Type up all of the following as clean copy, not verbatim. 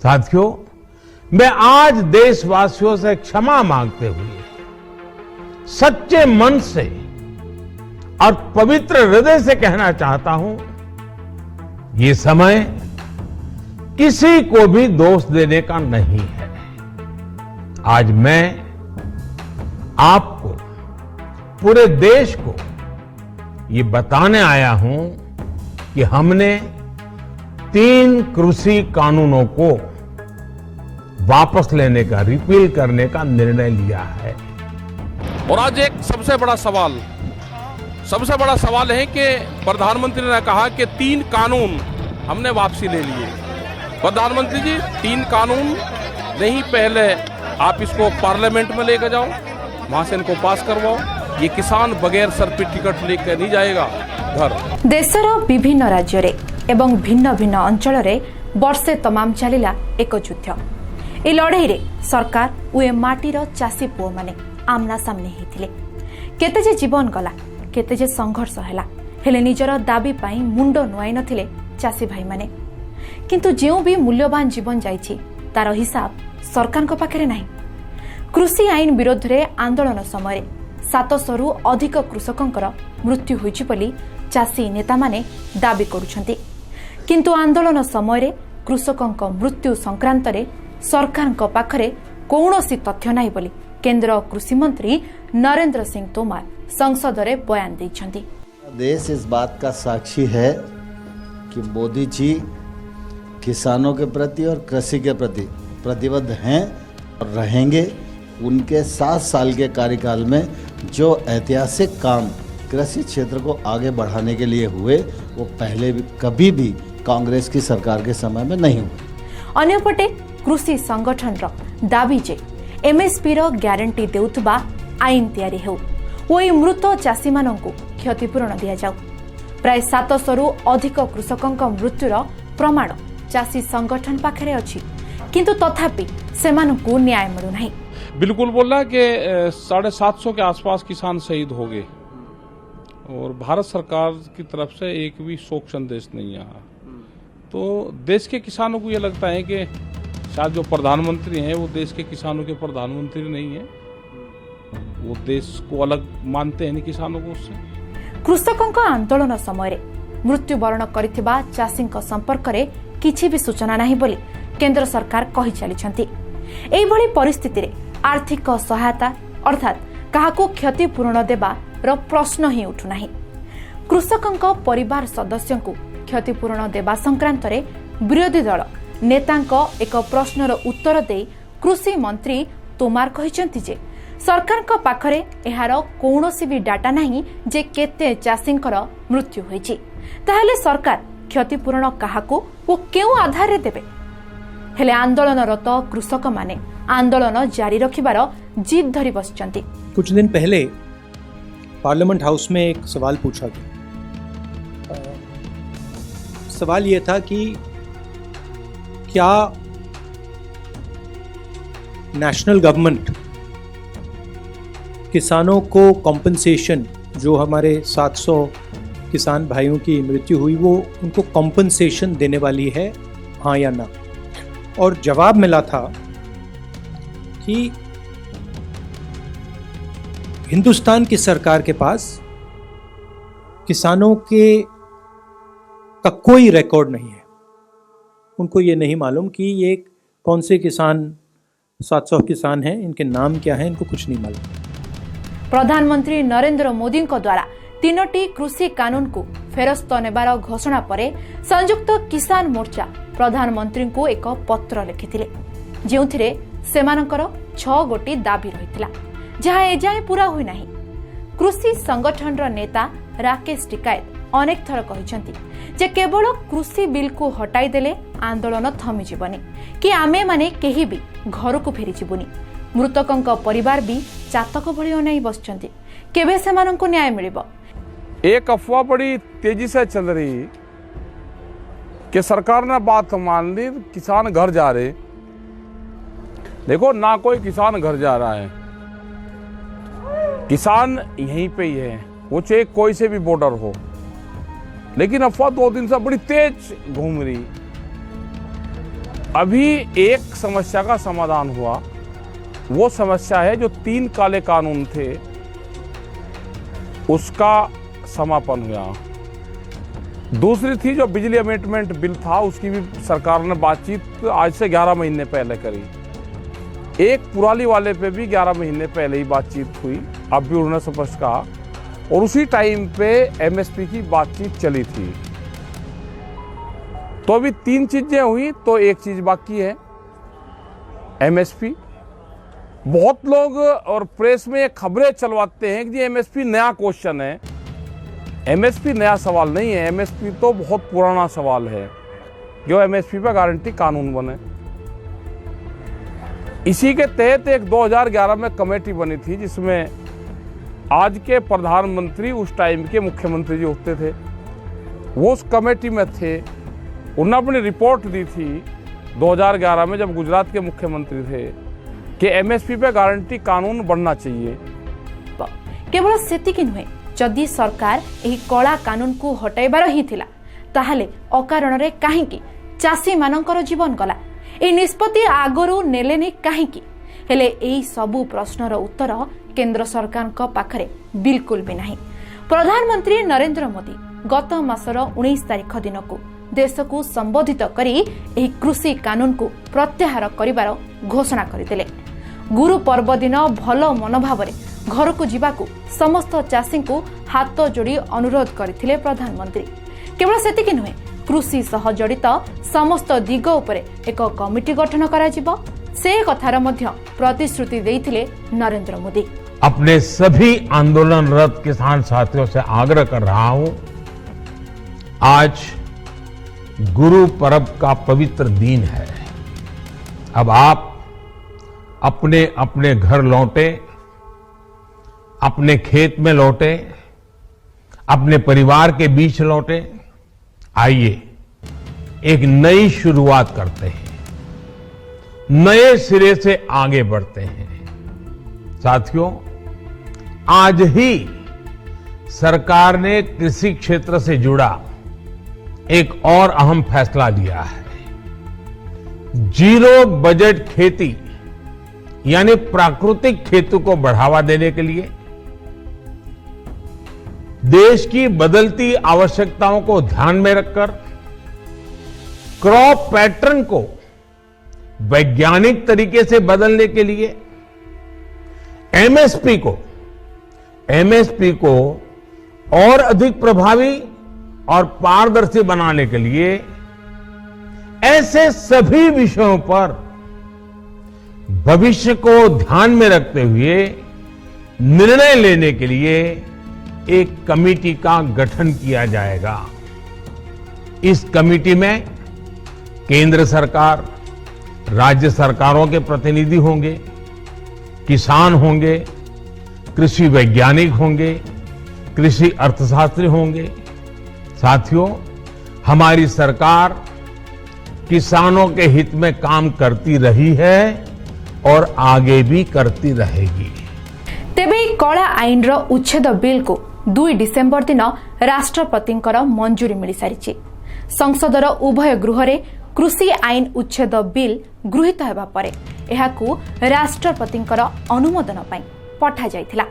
साथियों, मैं आज देशवासियों से क्षमा मांगते हुए सच्चे मन से और पवित्र हृदय से कहना चाहता हूं, ये समय किसी को भी दोष देने का नहीं है। आज मैं आपको, पूरे देश को ये बताने आया हूं कि हमने 3 कृषि कानूनों को वापस लेने का, रिपील करने का निर्णय लिया है। और आज एक सबसे बड़ा सवाल है कि प्रधानमंत्री ने कहा कि 3 कानून हमने वापसी ले लिए। प्रधानमंत्री जी, 3 कानून नहीं, पहले आप इसको पार्लियामेंट में लेकर जाओ, वहां से इनको पास करवाओ। ये किसान बगैर सर पे टिकट लेकर नहीं जाएगा घर। देशर विभिन्न राज्य रे एवं भिन्न भिन्न अंचल रे वर्षे तमाम चलिला एक युद्ध। ए लड़ाई रे सरकार उए माटीर चाषी पुओ माने आमना सामने हेथिले। केते जे जीवन गला, केते जे संघर्ष हैला, हेले निजर दाबी पाई मुंड नुआई नथिले चाषी भाई माने। किंतु जेउ भी मूल्यवान जीवन जाइछि तार हिसाब सरकार को पाखरे नाही। कृषि आईन विरोध रे आंदोलन समय 700 रु अधिक कृषकंकर मृत्यु होइछि बोली चाषी नेता माने दाबी करुछंती। किंतु आंदोलन समय कृषकंक मृत्यु संक्रांत रे सरकार पाखरे कौनसी तथ्य नाही बोली केंद्र कृषि मंत्री नरेंद्र सिंह तोमर संसद रे बयान दैछंती। देश इस बात का साक्षी है कि मोदी जी किसानों के प्रति और कृषि के प्रति प्रतिबद्ध हैं और रहेंगे। उनके 7 साल के कार्यकाल में जो ऐतिहासिक काम कृषि क्षेत्र को आगे बढ़ाने के लिए हुए, वो पहले भी कभी भी कांग्रेस की सरकार के समय में नहीं हुए। अन्यपटे कृषि संगठन दाबी जे एमएसपी रो ग्यारंटी देउथबा आईन तैयारी हेउ ओई मृत चाषी माननकु क्षतिपूरण दिया जाऊ। प्राय 700 रु अधिक कृषकंक मृत्युर प्रमाण चाषी संगठन पाखरे अछि, किंतु तथापि सेमानकु न्याय मिलु नाही। बिल्कुल बोल रहा है कि 750 के आसपास किसान शहीद हो गए और भारत सरकार की तरफ से एक भी शोक संदेश नहीं आया। तो देश के किसानों को ये लगता है कि शायद जो प्रधानमंत्री हैं वो देश के किसानों के प्रधानमंत्री नहीं है, वो देश को अलग मानते हैं किसानों को उससे। कृषकंक आंदोलन समय मृत्युवरण करिथिबा चाषींक संपर्क रे किछि भी सूचना नाही बोली केंद्र सरकार कहि चलिछंती। एई भली परिस्थिति रे आर्थिक सहायता अर्थात काहाको क्षतिपूरण देबा रो प्रश्न ही उठु नाही। कृषकंक परिवार सदस्यंकु क्षतिपूरण देबा संक्रांत रे विरोधी दल नेतांक एक प्रश्नर उत्तर दे कृषि मंत्री तोमार कहिसंती जे सरकारक पाखरे एहार कौनसी भी डाटा नाही जे केते चाषींकर मृत्यु होईछि। ताहले सरकार क्षतिपूरण काहाको ओ केउ आधार रे देबे? हेले आंदोलनरत कृषक माने आंदोलन जारी रखिबार जिद धरी बसचंती। कुछ दिन पहले पार्लियामेंट हाउस में एक सवाल पूछा गया। सवाल यह था कि क्या नेशनल गवर्नमेंट किसानों को कॉम्पनसेशन, जो हमारे 700 किसान भाइयों की मृत्यु हुई, वो उनको कॉम्पनसेशन देने वाली है, हाँ या ना? और जवाब मिला था कि हिंदुस्तान की सरकार के पास किसानों के का कोई रिकॉर्ड नहीं है। उनको ये नहीं मालूम कि ये कौन से किसान, 700 किसान हैं, इनके नाम क्या हैं, इनको कुछ नहीं मालूम। प्रधानमंत्री नरेंद्र मोदी को द्वारा 3टी कृषि कानून को फेरस्त नेबार घोषणा परे संयुक्त किसान मोर्चा प्रधानमंत्री को एक पत्र लिखिथिले, जेउथिरे सेमानकर 6 गोटी दाबी रहितला, जहां एजाए पूरा होई नाही। कृषि संगठन रो नेता राकेश टिकायत अनेक थर कहिसंती जे केवल कृषि बिल को हटाई देले आंदोलन थमी जीवनी कि आमे माने केही भी घर को फेरी जीवनी। मृतकंक परिवार भी चातक भली अनाई बसचंती, केबे सेमानंको न्याय मिलिबो? एक अफवाह बड़ी तेजी से चल रही कि सरकार ने बात मान ली, किसान घर जा रहे। देखो, ना कोई किसान घर जा रहा है, किसान यहीं पे ही है, वो चाहे कोई से भी बॉर्डर हो। लेकिन अफवाह 2 दिन से बड़ी तेज घूम रही अभी एक समस्या का समाधान हुआ, वो समस्या है जो 3 काले कानून थे उसका समापन हुआ। दूसरी थी जो बिजली अमेंडमेंट बिल था, उसकी भी सरकार ने बातचीत आज से 11 महीने पहले करी। एक पुराली वाले पे भी 11 महीने पहले ही बातचीत हुई, अब भी उन्होंने स्पष्ट कहा, और उसी टाइम पे एमएसपी की बातचीत चली थी। तो अभी 3 चीजें हुई, तो एक चीज बाकी है, एमएसपी। बहुत लोग और प्रेस में खबरें चलवाते हैं कि एमएसपी नया क्वेश्चन है। एमएसपी नया सवाल नहीं है, एमएसपी तो बहुत पुराना सवाल है, जो एमएसपी पर गारंटी कानून बने। इसी के तहत एक 2011 में कमेटी बनी थी, जिसमें आज के प्रधानमंत्री उस टाइम के मुख्यमंत्री जी होते थे, वो उस कमेटी में थे। उन्होंने अपनी रिपोर्ट दी थी 2011 में, जब गुजरात के मुख्यमंत्री थे, कि एमएसपी पे गारंटी कानून बनना चाहिए। केवल सेतिकी नुहे, जदि सरकार एही कला कानून को हटाइबार ही थिला, ताहाले अकारण रे काहेकि चासी मानकर जीवन गला? ए निष्पत्ति आगरू नेलेनी काहेकि? हेले एही सबु प्रश्नर उत्तर केंद्र सरकार का पाखरे बिल्कुल भी नहीं। प्रधानमंत्री नरेंद्र मोदी गत मासर 19 तारिख दिन को देश को संबोधित करी एही कृषि कानून को प्रत्याहार करिबार घोषणा करथिले। गुरु पर्व दिन भल मनोभाव घर को जीवाकू समस्त चाषी को हाथ जोड़ी अनुरोध करथिले प्रधानमंत्री। केवल सेतिकी नुहे, कृषि सह जड़ित समस्त दिग उपरे एक कमिटी गठन कराजिबो, से कथार मध्य प्रतिश्रुति देइथिले नरेंद्र मोदी। अपने सभी आंदोलनरत किसान साथियों से आग्रह कर रहा हूं, आज गुरु पर्व का पवित्र दिन है। अब आप अपने अपने घर लौटे, अपने खेत में लौटे, अपने परिवार के बीच लौटे। आइए एक नई शुरुआत करते हैं, नए सिरे से आगे बढ़ते हैं। साथियों, आज ही सरकार ने कृषि क्षेत्र से जुड़ा एक और अहम फैसला लिया है। जीरो बजट खेती यानी प्राकृतिक खेती को बढ़ावा देने के लिए देश की बदलती आवश्यकताओं को ध्यान में रखकर क्रॉप पैटर्न को वैज्ञानिक तरीके से बदलने के लिए एमएसपी को और अधिक प्रभावी और पारदर्शी बनाने के लिए ऐसे सभी विषयों पर भविष्य को ध्यान में रखते हुए निर्णय लेने के लिए एक कमेटी का गठन किया जाएगा। इस कमेटी में केंद्र सरकार, राज्य सरकारों के प्रतिनिधि होंगे, किसान होंगे, कृषि वैज्ञानिक होंगे, कृषि अर्थशास्त्री होंगे। साथियों, हमारी सरकार किसानों के हित में काम करती रही है और आगे भी करती रहेगी। तेबे कला आईन रो उच्छेद बिल को 2 डिसेम्बर दिन राष्ट्रपति मंजूरी मिल सारी। संसदर उभय गृह रे कृषि आईन उच्छेद बिल गृहीत हेबा परे एहाकू राष्ट्रपति अनुमोदन पई पठा जायथिला।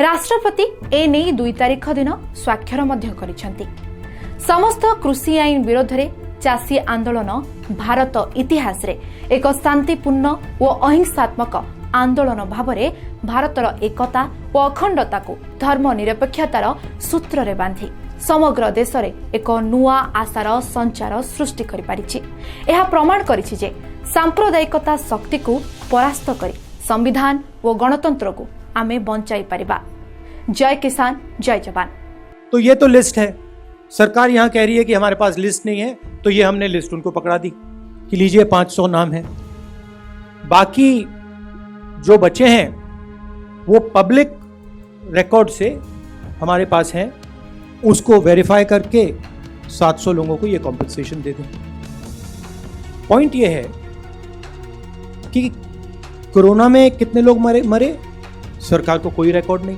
राष्ट्रपति ए नै 2 तारिख दिन स्वाक्षर मध्य करिसेंती। समस्त कृषि आईन विरोध रे चाषी आंदोलन भारत इतिहास रे एक शांतिपूर्ण और अहिंसात्मक आंदोलन भाव में भारतर एकता और अखंडता को धर्मनिरपेक्षतार सूत्र रे बांधी समग्र देश रे एक नुआ आशार संचार सृष्टि करि पारिछि। एहा प्रमाण करिछि जे सांप्रदायिकता शक्ति को परास्त करी संविधान और गणतंत्र को आमे बंचाई परिबा। जय किसान, जय जवान। तो ये तो लिस्ट है। सरकार यहाँ कह रही है कि हमारे पास लिस्ट नहीं है, तो ये हमने लिस्ट उनको पकड़ा दी कि लीजिए 500 नाम है। बाकी जो बचे हैं वो पब्लिक रिकॉर्ड से हमारे पास हैं, उसको वेरीफाई करके 700 लोगों को ये कॉम्पेंसेशन दे दें। पॉइंट ये है कि कोरोना में कितने लोग मरे सरकार को कोई रिकॉर्ड नहीं।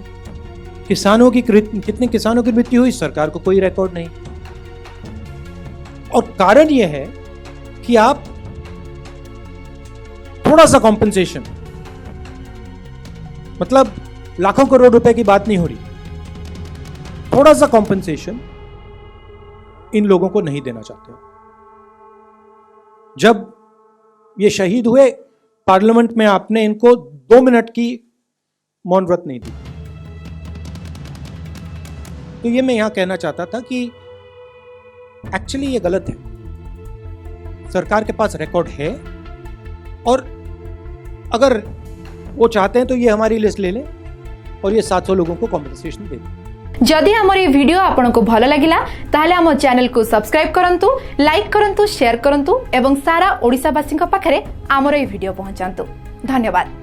कितने किसानों की मृत्यु हुई सरकार को कोई रिकॉर्ड नहीं। और कारण यह है कि आप थोड़ा सा कॉम्पेंसेशन, मतलब लाखों करोड़ रुपए की बात नहीं हो रही, थोड़ा सा कॉम्पेंसेशन इन लोगों को नहीं देना चाहते। जब ये शहीद हुए पार्लियामेंट में, आपने इनको 2 मिनट की मौन व्रत नहीं दी। तो ये मैं यहां कहना चाहता था कि एक्चुअली ये गलत है। सरकार के पास रिकॉर्ड है, और अगर वो चाहते हैं तो ये हमारी लिस्ट ले लें और ये 700 लोगों को कॉम्पेंसेशन दे दें। जदि हमर ये वीडियो आपनको भल लगिला ताहले हम चैनल को सब्सक्राइब करंतु, लाइक करंतु, शेयर करंतु एवं सारा ओडिसावासी पाखरे हमर ये वीडियो पहुंचांतु। धन्यवाद।